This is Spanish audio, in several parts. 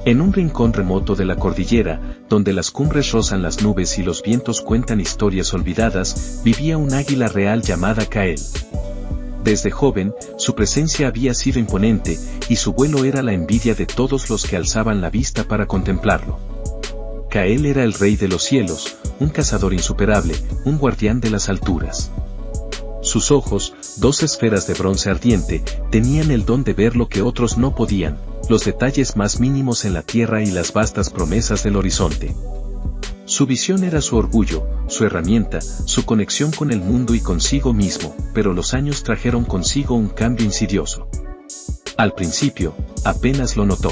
En un rincón remoto de la cordillera, donde las cumbres rozan las nubes y los vientos cuentan historias olvidadas, vivía un águila real llamada Kael. Desde joven, su presencia había sido imponente, y su vuelo era la envidia de todos los que alzaban la vista para contemplarlo. Kael era el rey de los cielos, un cazador insuperable, un guardián de las alturas. Sus ojos, dos esferas de bronce ardiente, tenían el don de ver lo que otros no podían, los detalles más mínimos en la tierra y las vastas promesas del horizonte. Su visión era su orgullo, su herramienta, su conexión con el mundo y consigo mismo, pero los años trajeron consigo un cambio insidioso. Al principio, apenas lo notó.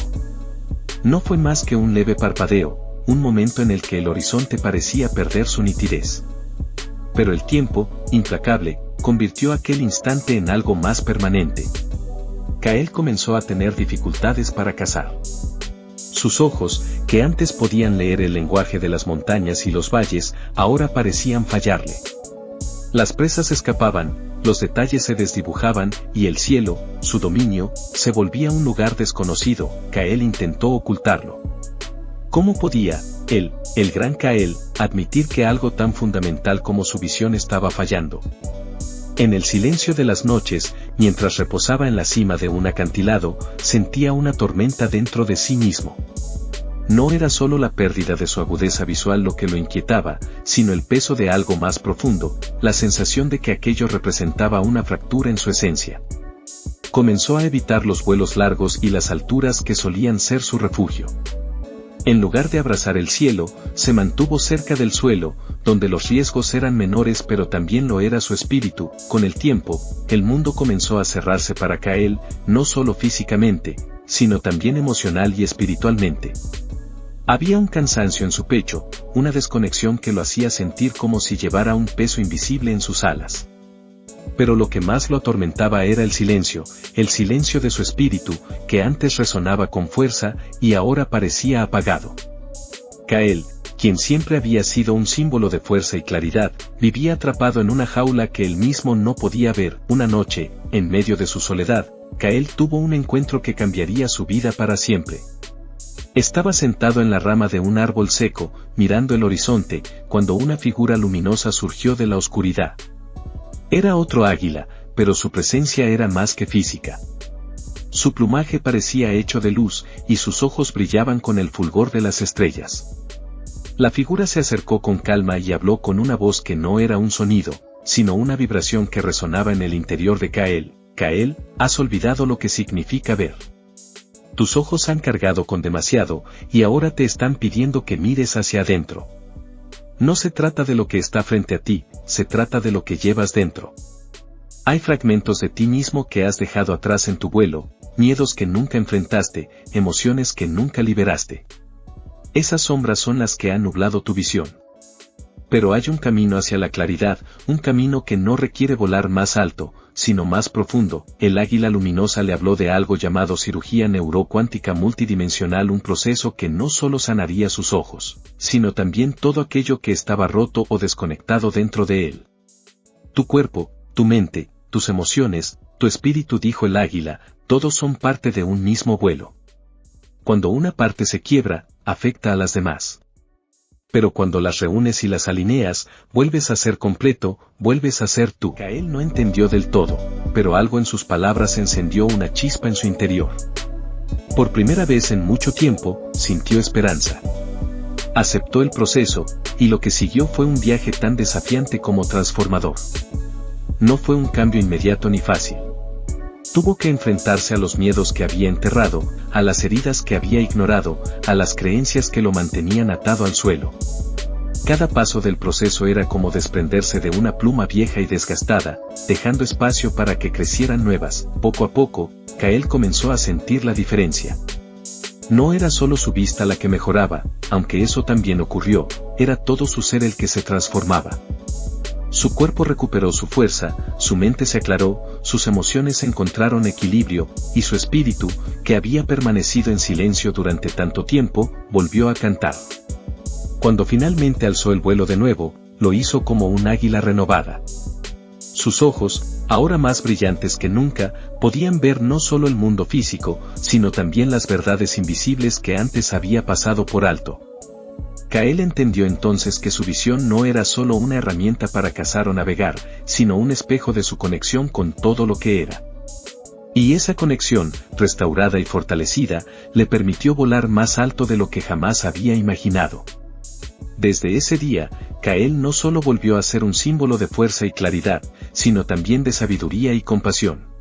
No fue más que un leve parpadeo, un momento en el que el horizonte parecía perder su nitidez. Pero el tiempo, implacable, convirtió aquel instante en algo más permanente. Kael comenzó a tener dificultades para cazar. Sus ojos, que antes podían leer el lenguaje de las montañas y los valles, ahora parecían fallarle. Las presas escapaban, los detalles se desdibujaban, y el cielo, su dominio, se volvía un lugar desconocido. Kael intentó ocultarlo. ¿Cómo podía, él, el gran Kael, admitir que algo tan fundamental como su visión estaba fallando? En el silencio de las noches, mientras reposaba en la cima de un acantilado, sentía una tormenta dentro de sí mismo. No era solo la pérdida de su agudeza visual lo que lo inquietaba, sino el peso de algo más profundo, la sensación de que aquello representaba una fractura en su esencia. Comenzó a evitar los vuelos largos y las alturas que solían ser su refugio. En lugar de abrazar el cielo, se mantuvo cerca del suelo, donde los riesgos eran menores pero también lo era su espíritu. Con el tiempo, el mundo comenzó a cerrarse para Kael, no solo físicamente, sino también emocional y espiritualmente. Había un cansancio en su pecho, una desconexión que lo hacía sentir como si llevara un peso invisible en sus alas. Pero lo que más lo atormentaba era el silencio de su espíritu, que antes resonaba con fuerza y ahora parecía apagado. Kael, quien siempre había sido un símbolo de fuerza y claridad, vivía atrapado en una jaula que él mismo no podía ver. Una noche, en medio de su soledad, Kael tuvo un encuentro que cambiaría su vida para siempre. Estaba sentado en la rama de un árbol seco, mirando el horizonte, cuando una figura luminosa surgió de la oscuridad. Era otro águila, pero su presencia era más que física. Su plumaje parecía hecho de luz, y sus ojos brillaban con el fulgor de las estrellas. La figura se acercó con calma y habló con una voz que no era un sonido, sino una vibración que resonaba en el interior de Kael. Kael, has olvidado lo que significa ver. Tus ojos han cargado con demasiado, y ahora te están pidiendo que mires hacia adentro. No se trata de lo que está frente a ti, se trata de lo que llevas dentro. Hay fragmentos de ti mismo que has dejado atrás en tu vuelo, miedos que nunca enfrentaste, emociones que nunca liberaste. Esas sombras son las que han nublado tu visión. Pero hay un camino hacia la claridad, un camino que no requiere volar más alto, sino más profundo. El águila luminosa le habló de algo llamado cirugía neurocuántica multidimensional, un proceso que no solo sanaría sus ojos, sino también todo aquello que estaba roto o desconectado dentro de él. Tu cuerpo, tu mente, tus emociones, tu espíritu, dijo el águila, todos son parte de un mismo vuelo. Cuando una parte se quiebra, afecta a las demás. Pero cuando las reúnes y las alineas, vuelves a ser completo, vuelves a ser tú. Kael no entendió del todo, pero algo en sus palabras encendió una chispa en su interior. Por primera vez en mucho tiempo, sintió esperanza. Aceptó el proceso, y lo que siguió fue un viaje tan desafiante como transformador. No fue un cambio inmediato ni fácil. Tuvo que enfrentarse a los miedos que había enterrado, a las heridas que había ignorado, a las creencias que lo mantenían atado al suelo. Cada paso del proceso era como desprenderse de una pluma vieja y desgastada, dejando espacio para que crecieran nuevas. Poco a poco, Kael comenzó a sentir la diferencia. No era solo su vista la que mejoraba, aunque eso también ocurrió, era todo su ser el que se transformaba. Su cuerpo recuperó su fuerza, su mente se aclaró, sus emociones encontraron equilibrio, y su espíritu, que había permanecido en silencio durante tanto tiempo, volvió a cantar. Cuando finalmente alzó el vuelo de nuevo, lo hizo como un águila renovada. Sus ojos, ahora más brillantes que nunca, podían ver no solo el mundo físico, sino también las verdades invisibles que antes había pasado por alto. Kael entendió entonces que su visión no era solo una herramienta para cazar o navegar, sino un espejo de su conexión con todo lo que era. Y esa conexión, restaurada y fortalecida, le permitió volar más alto de lo que jamás había imaginado. Desde ese día, Kael no solo volvió a ser un símbolo de fuerza y claridad, sino también de sabiduría y compasión.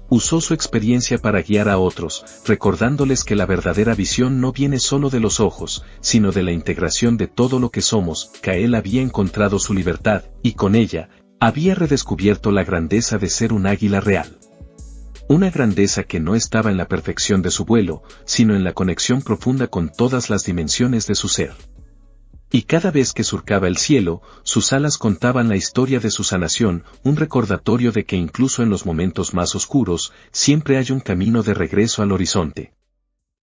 Usó su experiencia para guiar a otros, recordándoles que la verdadera visión no viene solo de los ojos, sino de la integración de todo lo que somos. Kael había encontrado su libertad, y con ella, había redescubierto la grandeza de ser un águila real. Una grandeza que no estaba en la perfección de su vuelo, sino en la conexión profunda con todas las dimensiones de su ser. Y cada vez que surcaba el cielo, sus alas contaban la historia de su sanación, un recordatorio de que incluso en los momentos más oscuros, siempre hay un camino de regreso al horizonte.